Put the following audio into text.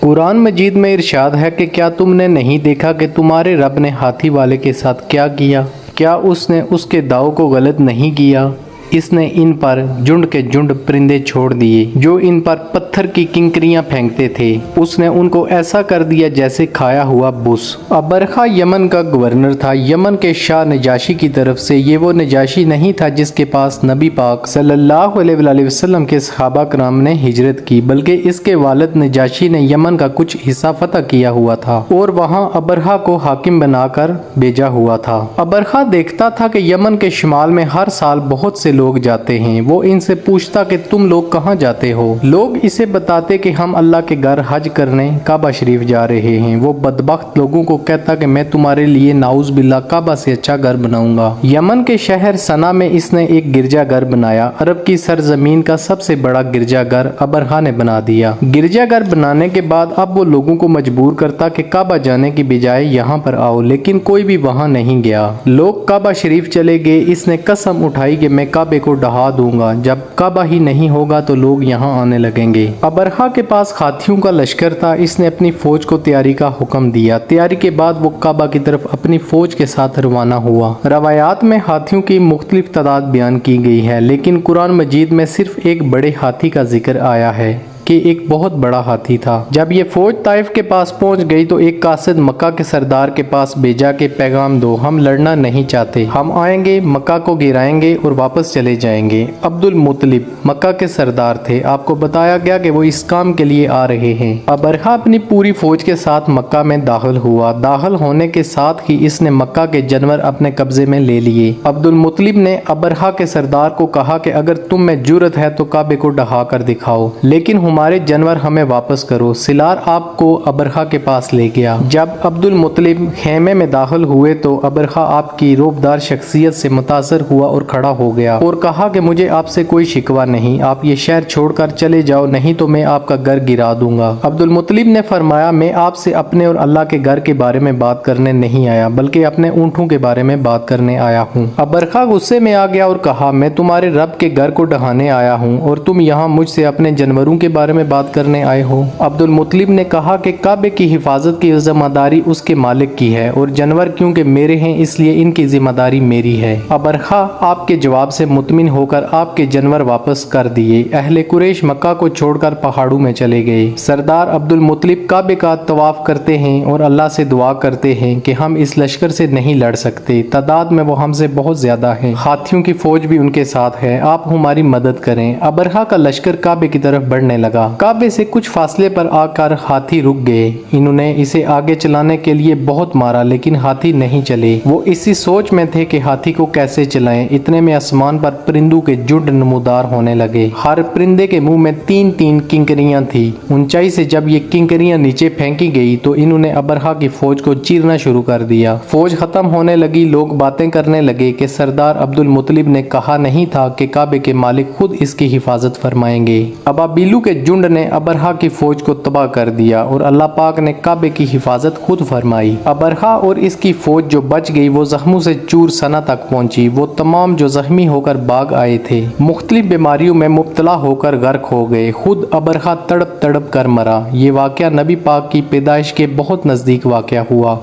قرآن مجید میں ارشاد ہے کہ کیا تم نے نہیں دیکھا کہ تمہارے رب نے ہاتھی والے کے ساتھ کیا کیا؟ کیا اس نے اس کے داؤ کو غلط نہیں کیا؟ اس نے ان پر جھنڈ کے جھنڈ پرندے چھوڑ دیے جو ان پر پتھر کی کنکریاں پھینکتے تھے۔ اس نے ان کو ایسا کر دیا جیسے کھایا ہوا بس۔ ابرہہ یمن کا گورنر تھا، یمن کے شاہ نجاشی کی طرف سے۔ یہ وہ نجاشی نہیں تھا جس کے پاس نبی پاک صلی اللہ علیہ وآلہ وسلم کے صحابہ کرام نے ہجرت کی، بلکہ اس کے والد نجاشی نے یمن کا کچھ حصہ فتح کیا ہوا تھا اور وہاں ابرہہ کو حاکم بنا کر بھیجا ہوا تھا۔ ابرہہ دیکھتا تھا کہ یمن کے شمال میں ہر سال بہت سے لوگ جاتے ہیں۔ وہ ان سے پوچھتا کہ تم لوگ کہاں جاتے ہو؟ لوگ اسے بتاتے کہ ہم اللہ کے گھر حج کرنے کعبہ شریف جا رہے ہیں۔ وہ بدبخت لوگوں کو کہتا کہ میں تمہارے لیے نعوذ باللہ کعبہ سے اچھا گھر بناؤں گا۔ یمن کے شہر سنا میں اس نے ایک گرجا گھر بنایا۔ عرب کی سرزمین کا سب سے بڑا گرجا گھر ابرہہ نے بنا دیا۔ گرجا گھر بنانے کے بعد اب وہ لوگوں کو مجبور کرتا کہ کعبہ جانے کی بجائے یہاں پر آؤ، لیکن کوئی بھی وہاں نہیں گیا۔ لوگ کعبہ شریف چلے گئے۔ اس نے قسم اٹھائی کہ میں کعبے کو ڈھا دوں گا، جب کعبہ ہی نہیں ہوگا تو لوگ یہاں آنے لگیں گے۔ ابرہہ کے پاس ہاتھیوں کا لشکر تھا۔ اس نے اپنی فوج کو تیاری کا حکم دیا۔ تیاری کے بعد وہ کعبہ کی طرف اپنی فوج کے ساتھ روانہ ہوا۔ روایات میں ہاتھیوں کی مختلف تعداد بیان کی گئی ہے، لیکن قرآن مجید میں صرف ایک بڑے ہاتھی کا ذکر آیا ہے کہ ایک بہت بڑا ہاتھی تھا۔ جب یہ فوج طائف کے پاس پہنچ گئی تو ایک قاصد مکہ کے سردار کے پاس بھیجا کہ پیغام دو، ہم لڑنا نہیں چاہتے، ہم آئیں گے، مکہ کو گرائیں گے اور واپس چلے جائیں گے۔ عبد المطلب مکہ کے سردار تھے۔ آپ کو بتایا گیا کہ وہ اس کام کے لیے آ رہے ہیں۔ ابرہہ اپنی پوری فوج کے ساتھ مکہ میں داخل ہوا۔ داخل ہونے کے ساتھ ہی اس نے مکہ کے جانور اپنے قبضے میں لے لیے۔ عبد المطلب نے ابرہہ کے سردار کو کہا کہ اگر تم میں جرأت ہے تو کعبے کو ڈھا کر دکھاؤ، لیکن ہمارے جانور ہمیں واپس کرو۔ سالار آپ کو ابرہہ کے پاس لے گیا۔ جب عبد المطلب خیمے میں داخل ہوئے تو ابرہہ آپ کی روبدار شخصیت سے متاثر ہوا اور کھڑا ہو گیا اور کہا کہ مجھے آپ سے کوئی شکوہ نہیں، آپ یہ شہر چھوڑ کر چلے جاؤ، نہیں تو میں آپ کا گھر گرا دوں گا۔ عبد المطلب نے فرمایا میں آپ سے اپنے اور اللہ کے گھر کے بارے میں بات کرنے نہیں آیا، بلکہ اپنے اونٹوں کے بارے میں بات کرنے آیا ہوں۔ ابرہہ غصے میں آ گیا اور کہا میں تمہارے رب کے گھر کو ڈھانے آیا ہوں اور تم یہاں مجھ سے اپنے جانوروں کے بارے میں بات کرنے آئے ہو۔ عبد المطلب نے کہا کہ کعبے کی حفاظت کی ذمہ داری اس کے مالک کی ہے اور جانور کیونکہ میرے ہیں اس لیے ان کی ذمہ داری میری ہے۔ ابرہہ آپ کے جواب سے مطمئن ہو کر آپ کے جانور واپس کر دیے۔ اہل قریش مکہ کو چھوڑ کر پہاڑوں میں چلے گئے۔ سردار عبد المطلب کعبے کا طواف کرتے ہیں اور اللہ سے دعا کرتے ہیں کہ ہم اس لشکر سے نہیں لڑ سکتے، تعداد میں وہ ہم سے بہت زیادہ ہیں، ہاتھیوں کی فوج بھی ان کے ساتھ ہے، آپ ہماری مدد کریں۔ ابرہہ کا لشکر کعبے کی طرف بڑھنے لگا۔ کعبے سے کچھ فاصلے پر آ کر ہاتھی رک گئے۔ انہوں نے اسے آگے چلانے کے لیے بہت مارا لیکن ہاتھی نہیں چلے۔ وہ اسی سوچ میں تھے کہ ہاتھی کو کیسے چلائیں۔ اتنے میں آسمان پر پرندوں کے جھنڈ نمودار ہونے لگے۔ ہر پرندے کے منہ میں تین تین کنکریاں تھیں۔ اونچائی سے جب یہ کنکریاں نیچے پھینکی گئی تو انہوں نے ابرہہ کی فوج کو چیرنا شروع کر دیا۔ فوج ختم ہونے لگی۔ لوگ باتیں کرنے لگے کہ سردار عبد المطلب نے کہا نہیں تھا کہ کعبے کے مالک خود اس کی حفاظت فرمائیں گے۔ ابابیلوں کے جھنڈ نے ابرہہ کی فوج کو تباہ کر دیا اور اللہ پاک نے کعبے کی حفاظت خود فرمائی۔ ابرہہ اور اس کی فوج جو بچ گئی وہ زخموں سے چور سنا تک پہنچی۔ وہ تمام جو زخمی ہو کر بھاگ آئے تھے مختلف بیماریوں میں مبتلا ہو کر غرق ہو گئے۔ خود ابرہہ تڑپ تڑپ کر مرا۔ یہ واقعہ نبی پاک کی پیدائش کے بہت نزدیک واقع ہوا۔